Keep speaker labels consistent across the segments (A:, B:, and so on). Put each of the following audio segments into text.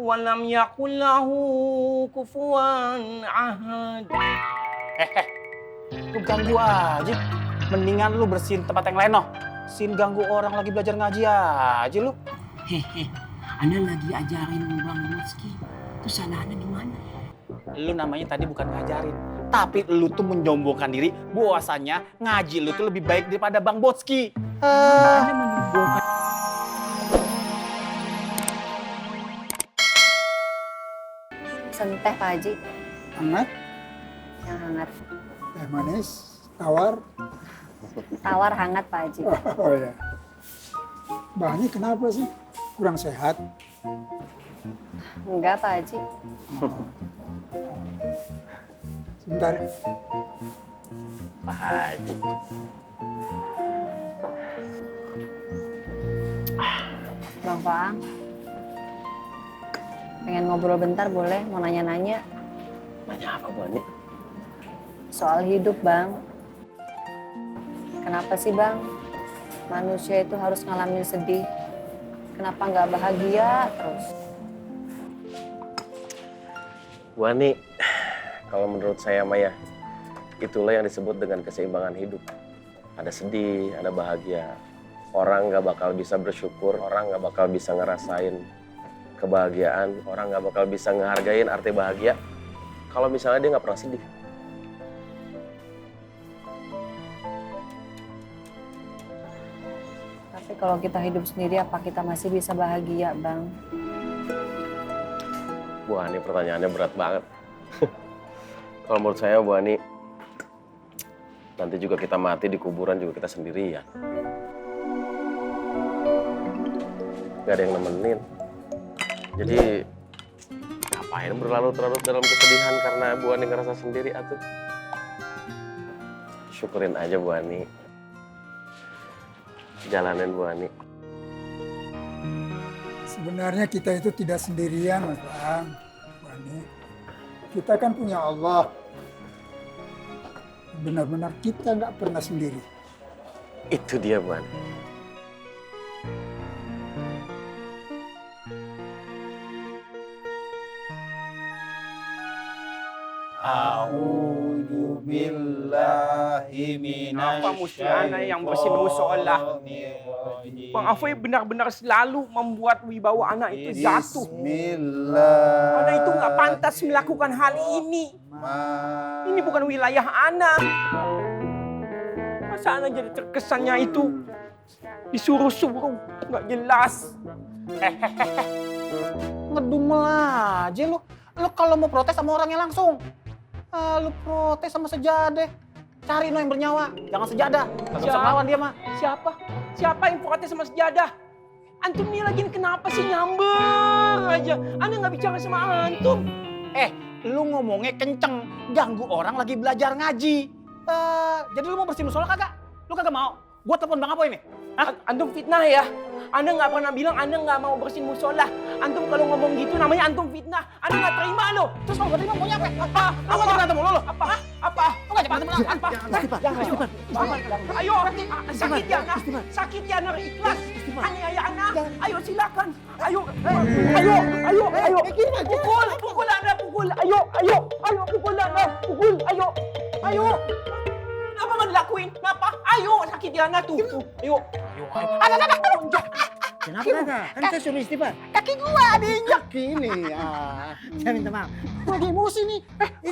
A: wa lam yakul lahu kufuwan ahad.
B: Lu ganggu aja. Mendingan lu bersihin tempat yang lain, noh. Sin ganggu orang lagi belajar ngaji aja lu.
C: Hehe, Ana lagi ajarin Bang Boski. Itu salahnya di mana?
B: Lu namanya tadi bukan ngajarin, tapi lu tuh menyombongkan diri bahwasanya ngaji lu tuh lebih baik daripada Bang Boski.
C: Ana menyombongkan.
D: Pesen teh Pak Haji,
E: Hangat,
D: yang hangat.
E: teh manis, tawar.
D: Tawar hangat Pak Haji.
E: Oh ya. Bahannya kenapa sih? Kurang sehat?
D: Enggak Pak Haji.
E: Sebentar.
B: Pak Haji.
D: Bang Faang, pengen ngobrol bentar boleh? Mau nanya-nanya
B: Nanya apa, Bu Ani?
D: soal hidup Bang. Kenapa sih Bang, manusia itu harus ngalamin sedih? Kenapa nggak bahagia terus?
F: Bu Ani, kalau menurut saya Maya, itulah yang disebut dengan keseimbangan hidup. Ada sedih, ada bahagia. Orang nggak bakal bisa bersyukur, orang nggak bakal bisa ngerasain kebahagiaan, orang nggak bakal bisa ngehargain arti bahagia kalau misalnya dia nggak pernah sedih.
D: Tapi kalau kita hidup sendiri, apa kita masih bisa bahagia Bang?
F: Bu Ani, pertanyaannya berat banget. Kalau menurut saya, Bu Ani, nanti juga kita mati di kuburan juga kita sendirian. Gak ada yang nemenin. Jadi, ngapain berlarut-larut dalam kesedihan karena Bu Ani ngerasa sendiri atuh? Syukurin aja Bu Ani. Jalanin Bu Ani.
E: Sebenarnya kita itu tidak sendirian, Mas Bang. Wani. Kita kan punya Allah. Benar-benar kita nggak pernah sendiri.
F: Itu dia Bu Ani.
G: A'udzu billahi
A: Apa mesti ana yang bersih musola? Bang Afai benar-benar selalu membuat wibawa anak itu jatuh.
G: Bismillah.
A: Anak itu nggak pantas melakukan hal ini. Ini bukan wilayah anak. Masa anak jadi terkesannya itu disuruh-suruh, nggak jelas.
B: Ngedumel aja lu. Lu kalau mau protes sama orangnya langsung. Lu protes sama sejadah. Cari no yang bernyawa, jangan sejadah. Kagak bisa ngelawan dia mah.
A: Siapa? Siapa yang protes sama sejadah? Antum nih lagi kenapa sih nyambung aja? Ana nggak bicara sama antum.
B: Lu ngomongnya kenceng, ganggu orang lagi belajar ngaji. Jadi lu mau bersihin musola kagak? Lu kagak mau? Gua telepon Bang Apoy nih.
A: Antum fitnah ya? Anda nggak pernah bilang Anda nggak mau bersihin musola. Antum kalau ngomong gitu namanya antum fitnah. Anda nggak terima lo.
B: Terus kalau gak terima maunya apa?
A: Apa?
B: Lu ngajak berantem mulu lu?
A: Apa? Apa?
B: Lu ngajak berantem mulu? Apa?
A: Ayo, sakit ya nak, sakit ya nak ikhlas. Hanya ya anak. Ayo silakan. Ayo, ayo. Pukul Anda, pukul. Ayo, pukul Anda, pukul. Ayo. Kenapa nggak dilakuin? Kenapa? Ayo, sakit ya anak tuh. Ayo.
G: Kenapa? Kan saya suruh istighfar.
B: Kaki gua diinjak.
G: Gini, saya minta maaf.
B: Lagi emosi nih.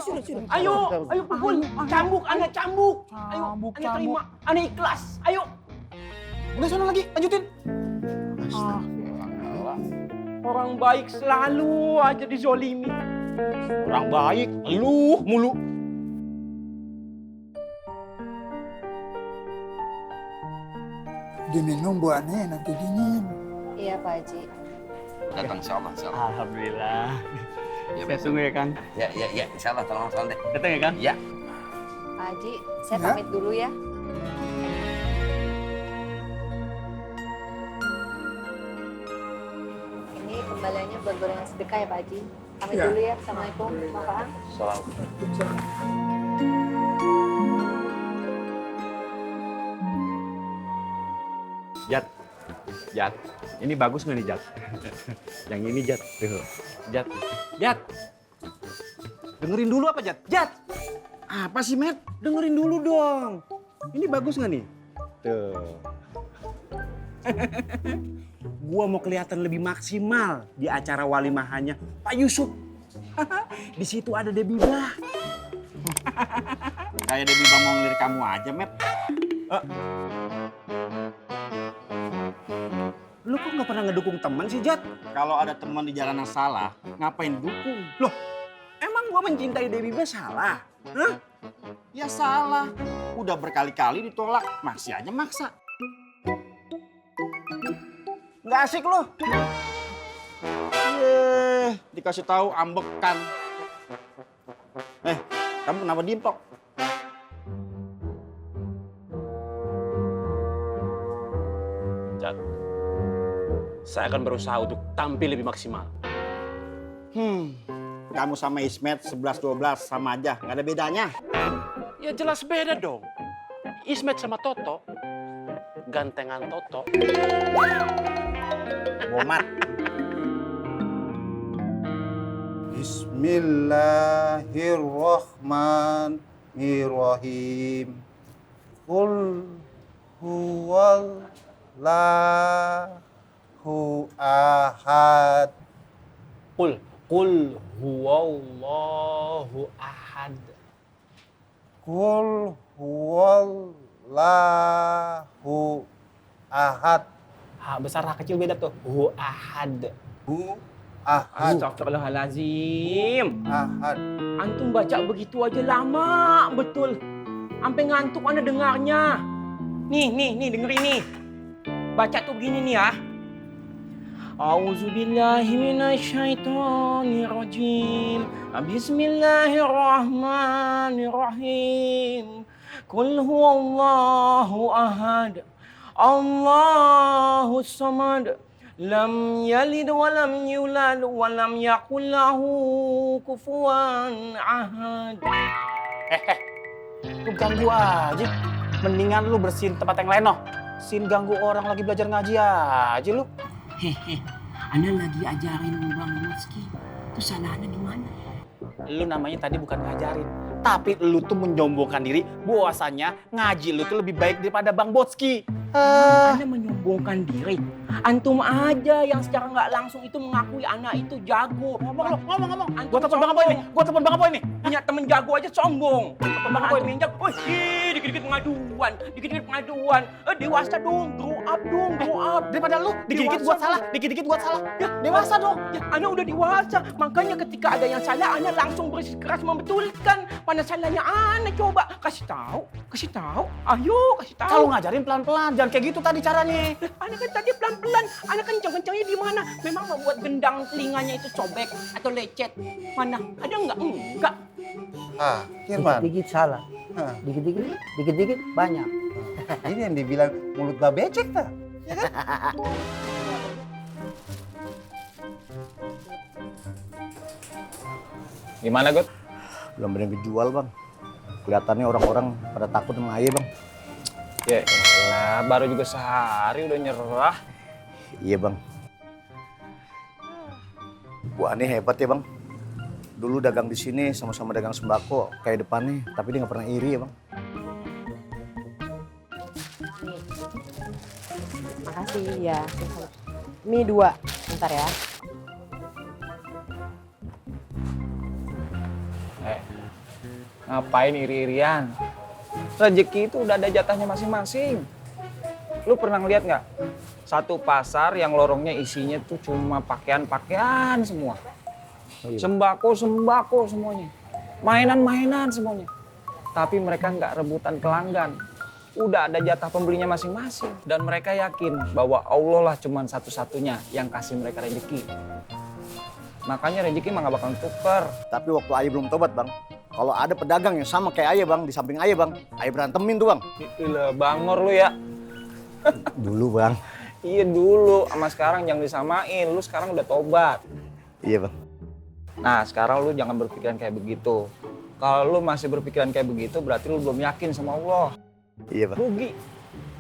G: Suruh.
A: Ayo pukul. Cambuk, Anda cambuk. Ayo,
B: Cambuk,
A: Anda terima. Anda ikhlas. Ayo.
B: Udah sana lagi, lanjutin.
A: Orang baik selalu aja dizolimi.
B: Orang baik, lu mulu.
E: Diminum Bu Ani, nanti dingin.
D: Iya Pak Haji.
H: Datang insyaallah.
B: Alhamdulillah.
H: Ya,
B: Saya tunggu ya Kang.
H: Ya, insyaallah tolong deh.
B: Datang ya Kang?
H: Ya.
D: Pak Haji, saya
E: Ya.
D: pamit dulu ya. Ini kembaliannya buat gorengan sedekah ya Pak Haji. Pamit
E: Ya.
D: dulu ya. Assalamualaikum. Bang Faang.
F: Salam.
B: Jat,
I: Jat, ini bagus nggak nih Jat? Yang ini Jat, tuh. Jat, Jat. Dengerin dulu apa Jat? Jat! Apa sih Matt? Dengerin dulu dong. Ini bagus nggak nih? Tuh. Gua mau kelihatan lebih maksimal di acara walimahannya Pak Yusuf. Di situ ada Debibah. Kayak Debibah mau ngelirik kamu aja, Matt. Lu kok nggak pernah ngedukung teman sih, Jat? Kalau ada teman di jalan yang salah, ngapain dukung? Loh, emang gua mencintai Debibah salah? Hah? Ya salah. Udah berkali-kali ditolak, masih aja maksa. Nggak asik loh. Dikasih tahu ambekan. Kamu kenapa diem, Tok? Jat, saya akan berusaha untuk tampil lebih maksimal.
G: Kamu sama Ismet 11-12 sama aja, nggak ada bedanya.
I: Ya jelas beda dong. Ismet sama Toto, gantengan Toto.
G: Bomat. Bismillahirrahmanirrahim. Qul huwallahu ahad.
B: Qul huwallahu ahad.
G: Qul huwallahu ahad.
B: Ha besar ha kecil beda tuh. Hu ahad.
G: Hu ahad.
A: Astagfirullahalazim.
G: Ahad.
A: Antum baca begitu aja lama betul. Sampai ngantuk Anda dengarnya. Nih, dengerin nih. Baca tuh begini nih ya. A'udzubillahi minasyaitonirrajim. Bismillahirrahmanirrahim. Qul huwallahu ahad. Allahus samad. Lam yalid wa lam yulad wa lam yakul lahu kufuwan ahad.
B: Lu ganggu aja. Mendingan lu bersihin tempat yang lain, noh. Sin ganggu orang lagi belajar ngaji aja lu.
C: Hehe, Ana lagi ajarin Bang Boski. Itu salahnya gimana?
B: Lu namanya tadi bukan ngajarin, tapi lu tuh menyombongkan diri bahwasannya ngaji lu tuh lebih baik daripada Bang Boski.
A: Anda menyombongkan diri. Antum aja yang secara nggak langsung itu mengakui anak itu jago.
B: Ngomong.
A: Antum
B: Gua telepon Bang Apoy nih.
A: Punya temen jago aja sombong.
B: Telepon Bang Apoy nih.
A: Jago. Dikit-dikit pengaduan. Dewasa dong, grow up.
B: Daripada lu dikit-dikit buat salah.
A: Ya,
B: Dewasa dong.
A: Ya, Anda udah dewasa. Makanya ketika ada yang salah, Anda langsung bersikeras membetulkan. Mana salahnya Anda coba. Kasih tahu. Ayo, kasih tahu.
B: Kalau ngajarin pelan-pelan, jangan kayak gitu tadi caranya.
A: Anak kan tadi pelan-pelan, anak kencang-kencangnya di mana? Memang membuat gendang telinganya itu sobek atau lecet. Mana? Ada enggak? Enggak.
G: Firman.
J: Dikit-dikit salah. Dikit-dikit banyak.
G: Ini yang dibilang mulut gak becek ta? Ya kan?
B: Gimana, Gut?
G: Belum ada yang dijual, Bang. Kelihatannya orang-orang pada takut sama ayah, Bang.
B: Ya elah, baru juga sehari udah nyerah.
G: Iya, Bang. Bu Ani hebat ya, Bang. Dulu dagang di sini sama-sama dagang sembako kayak depannya, tapi dia nggak pernah iri ya, Bang.
D: Makasih ya. Mie 2, bentar ya.
B: Ngapain iri-irian? Rezeki itu udah ada jatahnya masing-masing. Lu pernah ngeliat nggak? Satu pasar yang lorongnya isinya tuh cuma pakaian-pakaian semua. Sembako semuanya. Mainan-mainan semuanya. Tapi mereka nggak rebutan pelanggan. Udah ada jatah pembelinya masing-masing. Dan mereka yakin bahwa Allah lah cuma satu-satunya yang kasih mereka rezeki. Makanya rezeki mah nggak bakal tuker.
G: Tapi waktu ayah belum tobat, Bang. Kalau ada pedagang yang sama kayak ayah, Bang, di samping ayah, Bang, ayah berantemin tuh, Bang.
B: Gila, bangor lu ya.
G: Dulu, Bang.
B: Iya dulu, sama sekarang jangan disamain. Lu sekarang udah tobat.
G: Iya, Bang.
B: Nah, sekarang lu jangan berpikiran kayak begitu. Kalau lu masih berpikiran kayak begitu, berarti lu belum yakin sama Allah.
G: Iya, Bang.
B: Rugi.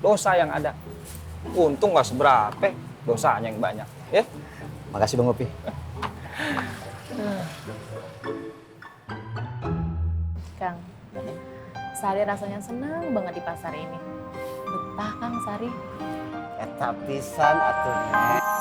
B: Dosa yang ada. Untung nggak seberapa, dosanya yang banyak. Ya?
G: Makasih Bang Opi.
K: Kang, Sari rasanya senang banget di pasar ini. Betah Kang Sari.
J: Eta pisan atuh.